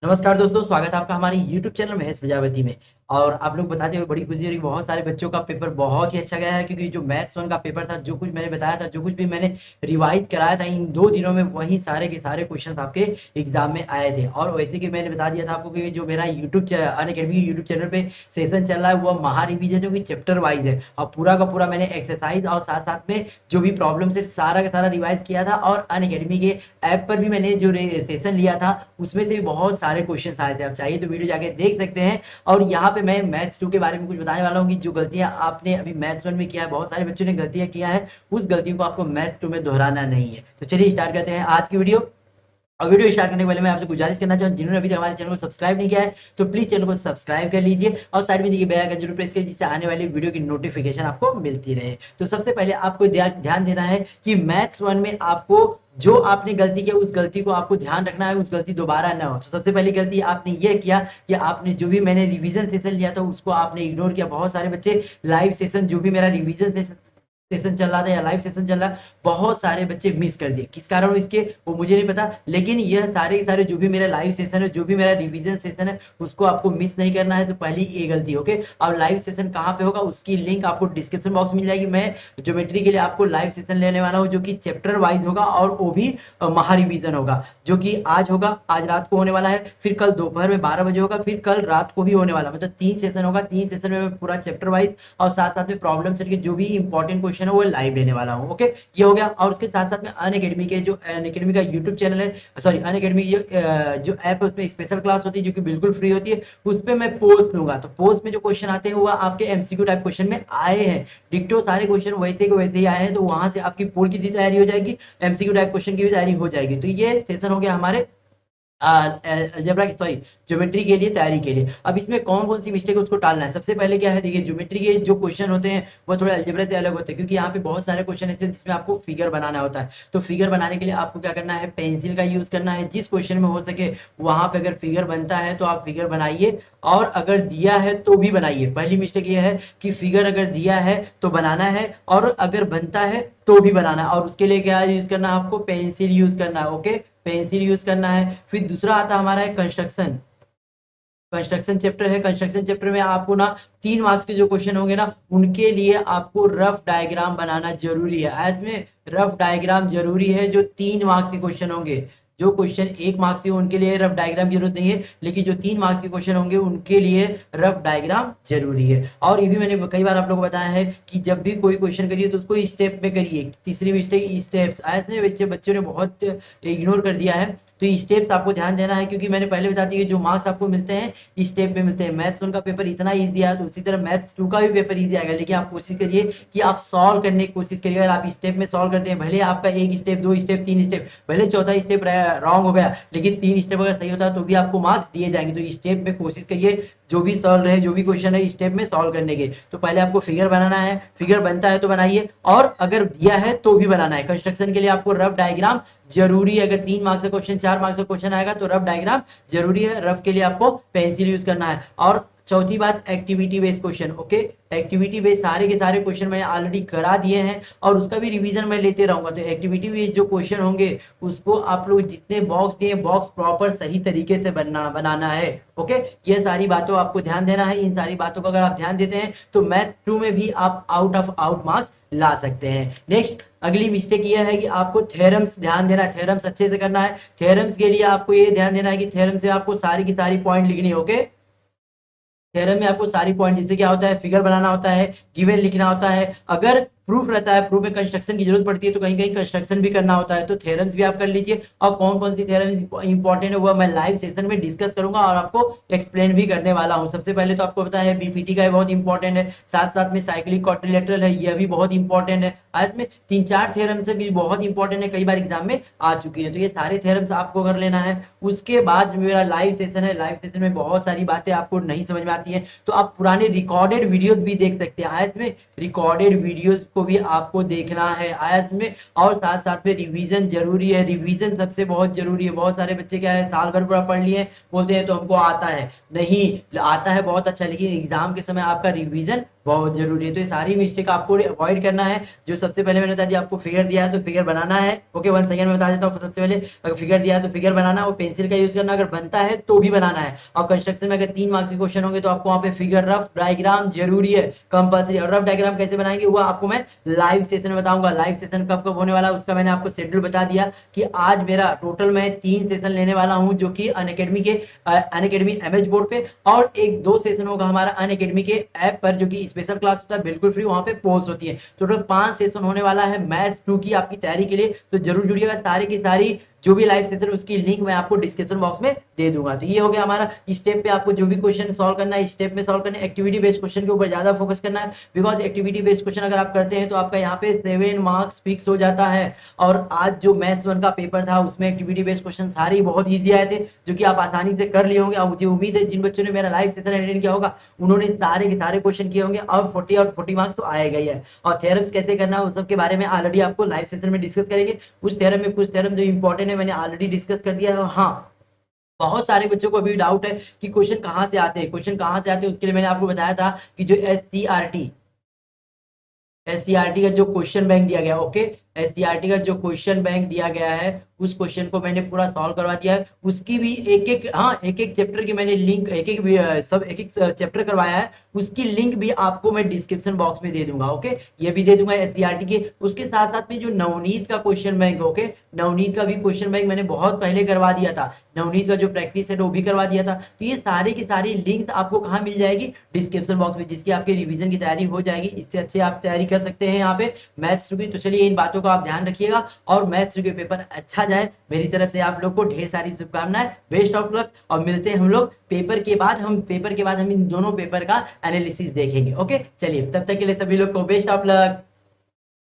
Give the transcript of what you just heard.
नमस्कार दोस्तों, स्वागत है आपका हमारे YouTube चैनल महेश प्रजापति में। और आप लोग बताते हुए बड़ी खुशी हो रही है, बहुत सारे बच्चों का पेपर बहुत ही अच्छा गया है क्योंकि जो मैथ्स 1 का पेपर था, जो कुछ मैंने बताया था, जो कुछ भी मैंने रिवाइज कराया था इन 2 दिनों में, वही सारे के सारे क्वेश्चंस आपके एग्जाम में आए थे। और वैसे कि मैंने बता दिया था आपको कि जो मेरा अनअकैडमी यूट्यूब चैनल पे सेशन चल रहा है वो महा रिवीजन जो कि चैप्टर वाइज है, और पूरा का पूरा मैंने एक्सरसाइज और साथ साथ में जो भी प्रॉब्लम सेट सारा का सारा रिवाइज किया था। और अनअकैडमी के ऐप पर भी मैंने जो सेशन लिया था उसमें से भी बहुत सारे क्वेश्चन आए थे। आप चाहिए तो वीडियो जाके देख सकते हैं। और यहाँ पे मैं मैथ्स 2 के बारे में कुछ बताने वाला हूँ कि जो गलतियां आपने अभी मैथ्स 1 में किया है, बहुत सारे बच्चों ने गलतियां किया है, उस गलतियों को आपको मैथ्स 2 में दोहराना नहीं है। तो चलिए स्टार्ट करते हैं आज की वीडियो। और वीडियो स्टार्ट करने के पहले मैं आपसे गुजारिश करना चाहूँ, जिन्होंने अभी तक हमारे चैनल को सब्सक्राइब नहीं किया है तो प्लीज चैनल को सब्सक्राइब कर लीजिए और साइड में देखिए बेल आइकन जरूर प्रेस करिए, जिससे आने वाली वीडियो की नोटिफिकेशन आपको मिलती रहे। तो सबसे पहले आपको ध्यान देना है कि मैथ्स 1 में आपको जो आपने गलती किया उस गलती को आपको ध्यान रखना है, उस गलती दोबारा ना हो। तो सबसे पहली गलती आपने ये किया कि आपने जो भी मैंने रिवीजन सेशन लिया था उसको आपने इग्नोर किया। बहुत सारे बच्चे लाइव सेशन, जो भी मेरा रिवीजन सेशन चल रहा था या लाइव सेशन चल रहा, बहुत सारे बच्चे मिस कर दिए। किस कारण इसके वो मुझे नहीं पता, लेकिन यह सारे के सारे जो भी मेरा लाइव सेशन है, जो भी मेरा रिवीजन सेशन है, उसको आपको मिस नहीं करना है। तो पहली ये गलती, ओके। और लाइव सेशन कहाँ पे होगा उसकी लिंक आपको डिस्क्रिप्शन बॉक्स में मिल जाएगी। मैं ज्योमेट्री के लिए आपको लाइव सेशन लेने वाला हूँ जो कि चैप्टर वाइज होगा, और वो भी महा रिवीजन होगा, जो कि आज होगा, आज रात को होने वाला है, फिर कल दोपहर में 12 बजे होगा, फिर कल रात को भी होने वाला। मतलब 3 सेशन होगा, 3 सेशन में मैं पूरा चैप्टर वाइज और साथ साथ में प्रॉब्लम सेट के जो भी इंपॉर्टेंट क्वेश्चन है वो लाइव लेने वाला हूँ, ओके। ये हो गया। और उसके साथ साथ में अनअकैडमी के जो अनअकैडमी का यूट्यूब चैनल है, सॉरी अनअकैडमी जो ऐप है उसमें स्पेशल क्लास होती है जो कि बिल्कुल फ्री होती है, उस पर मैं पोल्स लूंगा। तो पोल्स में जो क्वेश्चन आते हैं वो आपके एमसीक्यू टाइप क्वेश्चन में आए हैं, डिक्टो सारे क्वेश्चन वैसे के वैसे ही आए हैं। तो वहां से आपकी पोल की तैयारी हो जाएगी, एमसीक्यू टाइप क्वेश्चन की भी तैयारी हो जाएगी। तो ये सेशन हो गया हमारे अलजेब्रा की, सॉरी ज्योमेट्री के लिए तैयारी के लिए। अब इसमें कौन कौन सी मिस्टेक है उसको टालना है। सबसे पहले क्या है, देखिए ज्योमेट्री के जो क्वेश्चन होते हैं वो थोड़े अलजेब्रा से अलग होते हैं, क्योंकि यहाँ पे बहुत सारे क्वेश्चन ऐसे हैं जिसमें आपको फिगर बनाना होता है। तो फिगर बनाने के लिए आपको क्या करना है, पेंसिल का यूज करना है। जिस क्वेश्चन में हो सके वहां पे अगर फिगर बनता है तो आप फिगर बनाइए, और अगर दिया है तो भी बनाइए। पहली मिस्टेक ये है कि फिगर अगर दिया है तो बनाना है, और अगर बनता है तो भी बनाना है। और उसके लिए क्या यूज करना है, आपको पेंसिल यूज करना है, ओके, पेंसिल यूज करना है। फिर दूसरा आता हमारा है कंस्ट्रक्शन। कंस्ट्रक्शन चैप्टर है, कंस्ट्रक्शन चैप्टर में आपको ना 3 मार्क्स के जो क्वेश्चन होंगे ना उनके लिए आपको रफ डायग्राम बनाना जरूरी है। इसमें रफ डायग्राम जरूरी है, जो 3 मार्क्स के क्वेश्चन होंगे। जो क्वेश्चन 1 मार्क्स के उनके लिए रफ डायग्राम की जरूरत नहीं है, लेकिन जो 3 मार्क्स के क्वेश्चन होंगे उनके लिए रफ डायग्राम जरूरी है। और ये भी मैंने कई बार आप लोगों को बताया है कि जब भी कोई क्वेश्चन करिए तो उसको स्टेप में करिए। तीसरी मिस्टेक स्टेप्स, ऐसे बच्चों ने बहुत इग्नोर कर दिया है। तो स्टेप्स आपको ध्यान देना है, क्योंकि मैंने पहले बता दिया जो मार्क्स आपको मिलते हैं स्टेप में मिलते हैं। मैथ्स 1 का पेपर इतना इजी आया तो उसी तरह मैथ्स 2 का भी पेपर इजी आएगा, लेकिन आप कोशिश करिए कि आप सॉल्व करने की कोशिश करिए। अगर आप स्टेप में सॉल्व करते हैं, भले आपका 1 स्टेप 2 स्टेप 3 स्टेप, भले चौथा स्टेप रॉन्ग हो गया, लेकिन 3 स्टेप अगर सही होता है तो भी आपको मार्क्स दिए जाएंगे। तो स्टेप में कोशिश करिए जो भी सॉल्व रहे, जो भी क्वेश्चन है स्टेप में सॉल्व करने के। तो पहले आपको फिगर बनाना है, फिगर बनता है तो बनाइए, और अगर दिया है तो भी बनाना है। कंस्ट्रक्शन के लिए आपको रफ डायग्राम जरूरी है। अगर 3 मार्क्स का क्वेश्चन 4 मार्क्स का क्वेश्चन आएगा तो रफ डायग्राम जरूरी है। रफ के लिए आपको पेंसिल यूज करना है। और चौथी बात, activity based question, okay. Activity based सारे के सारे क्वेश्चन मैंने ऑलरेडी करा दिए हैं, और उसका भी रिवीजन मैं लेते रहूंगा। तो एक्टिविटी बेस्ड जो क्वेश्चन होंगे उसको आप लोग जितने बॉक्स दिए बॉक्स प्रॉपर सही तरीके से बनाना है, ओके। ये सारी बातों आपको ध्यान देना है। इन सारी बातों को अगर आप ध्यान देते हैं तो मैथ 2 में भी आप आउट ऑफ आउट मार्क्स ला सकते हैं। नेक्स्ट अगली मिस्टेक ये है कि आपको थ्योरम्स ध्यान देना है, थ्योरम्स अच्छे से करना है। थ्योरम्स के लिए आपको ये ध्यान देना है कि थ्योरम से आपको सारी की सारी पॉइंट लिखनी है, ओके। थ्योरम में आपको सारी पॉइंट, जिससे क्या होता है, फिगर बनाना होता है, गिवन लिखना होता है। अगर प्रूफ रहता है, प्रूफ में कंस्ट्रक्शन की जरूरत पड़ती है तो कहीं कहीं कंस्ट्रक्शन भी करना होता है। तो थ्योरम्स भी आप कर लीजिए, और कौन कौन सी थ्योरम इंपॉर्टेंट है वो मैं लाइव सेशन में डिस्कस करूंगा और आपको एक्सप्लेन भी करने वाला हूं। सबसे पहले तो आपको पता है बीपीटी का बहुत इंपॉर्टेंट है, साथ साथ में साइक्लिक क्वाड्रिलेटरल है, यह भी बहुत इंपॉर्टेंट है। आज में 3-4 थ्योरम्स भी बहुत इंपॉर्टेंट है, कई बार एग्जाम में आ चुकी है। तो ये सारे थ्योरम्स आपको कर लेना है। उसके बाद मेरा लाइव सेशन है, लाइव सेशन में बहुत सारी बातें आपको नहीं समझ में आती है तो आप पुराने रिकॉर्डेड वीडियोस भी देख सकते हैं। आज में रिकॉर्डेड वीडियोस को भी आपको देखना है आयस में, और साथ साथ में रिवीजन जरूरी है। रिवीजन सबसे बहुत जरूरी है। बहुत सारे बच्चे क्या है, साल भर पूरा पढ़ लिए, बोलते हैं तो हमको आता है, नहीं आता है बहुत अच्छा, लेकिन एग्जाम के समय आपका रिवीजन बहुत जरूरी है। तो ये सारी मिस्टेक आपको अवॉइड करना है। जो सबसे पहले मैंने बता दिया, आपको फिगर दिया है तो फिगर बनाना है। ओके, 1 सेकंड में बता देता हूँ। सबसे पहले अगर फिगर दिया है तो फिगर बनाना, वो पेंसिल का यूज करना, अगर बनता है तो भी बनाना है। और कंस्ट्रक्शन में अगर 3 मार्क्स के क्वेश्चन होंगे तो आपको वहाँ पे फिगर, रफ डायग्राम जरूरी है, कंपल्सरी। और रफ डायग्राम कैसे बनाएंगे वो आपको मैं लाइव सेशन में बताऊंगा। लाइव सेशन कब कब होने वाला है उसका मैंने आपको शेड्यूल बता दिया कि आज मेरा टोटल मैं 3 सेशन लेने वाला हूँ, जो कि अनअकैडमी के अनअकैडमी एमएच बोर्ड पे, और एक 2 सेशन होगा हमारा अनअकैडमी के ऐप पर, जो कि स्पेशल क्लास होता है, बिल्कुल फ्री, वहां पे पोस्ट होती है। टोटल 5 सेशन होने वाला है मैथ्स 2 की आपकी तैयारी के लिए, तो जरूर जुड़िएगा। सारी की सारी जो भी लाइव सेशन उसकी लिंक मैं आपको डिस्क्रिप्शन बॉक्स में दे दूंगा। तो ये हो गया हमारा स्टेप पे, आपको जो भी क्वेश्चन सॉल्व करना है स्टेप में सॉल्व करना है। एक्टिविटी बेस्ड क्वेश्चन के ऊपर ज्यादा फोकस करना है, बिकॉज एक्टिविटी बेस्ड क्वेश्चन अगर आप करते हैं तो आपका यहाँ पे 7 मार्क्स फिक्स हो जाता है। और आज जो मैथ्स 1 का पेपर था उसमें एक्टिविटी बेस्ड क्वेश्चन सारे बहुत ईजी आए थे, जो कि आप आसानी से कर लिए होंगे। और मुझे उम्मीद है जिन बच्चों ने मेरा लाइव सेशन अटेंड किया होगा उन्होंने सारे के सारे क्वेश्चन किए होंगे, और 40 मार्क्स तो आएगा ही है। और थ्योरम्स कैसे करना है उस सब के बारे में ऑलरेडी आपको लाइव सेशन में डिस्कस करेंगे। कुछ थ्योरम में कुछ थ्योरम जो इंपॉर्टेंट है मैंने ऑलरेडी डिस्कस कर दिया है। हाँ, बहुत सारे बच्चों को अभी डाउट है कि क्वेश्चन कहाँ से आते हैं, क्वेश्चन कहाँ से आते हैं। उसके लिए मैंने आपको बताया था कि जो एससीईआरटी का जो क्वेश्चन बैंक दिया गया, ओके, एससीईआरटी का जो क्वेश्चन बैंक दिया गया है उस क्वेश्चन को मैंने पूरा सॉल्व करवा दिया है। उसकी भी एक एक, हाँ, एक एक चैप्टर की मैंने लिंक, एक एक सब एक एक चैप्टर करवाया है, उसकी लिंक भी आपको मैं डिस्क्रिप्शन बॉक्स में दे दूंगा। ओके, ये भी दे दूंगा एससीईआरटी के। उसके साथ साथ में जो नवनीत का क्वेश्चन बैंक, ओके, नवनीत का भी क्वेश्चन बैंक मैंने बहुत पहले करवा दिया था। नवनीत का जो प्रैक्टिस है वो भी करवा दिया था। तो ये सारी की सारी लिंक्स आपको कहाँ मिल जाएगी, डिस्क्रिप्शन बॉक्स में, जिसकी आपके रिवीजन की तैयारी हो जाएगी। इससे अच्छे आप तैयारी कर सकते हैं यहाँ पे मैथ्स की। तो चलिए इन बातों का आप ध्यान रखिएगा और मैथ्स के पेपर अच्छा जाए। मेरी तरफ से आप लोग को ढेर सारी शुभकामनाएं, बेस्ट ऑफ लक। और मिलते हैं हम लोग पेपर के बाद, हम इन दोनों पेपर का एनालिसिस देखेंगे। ओके, चलिए तब तक के लिए सभी लोग को बेस्ट ऑफ लक।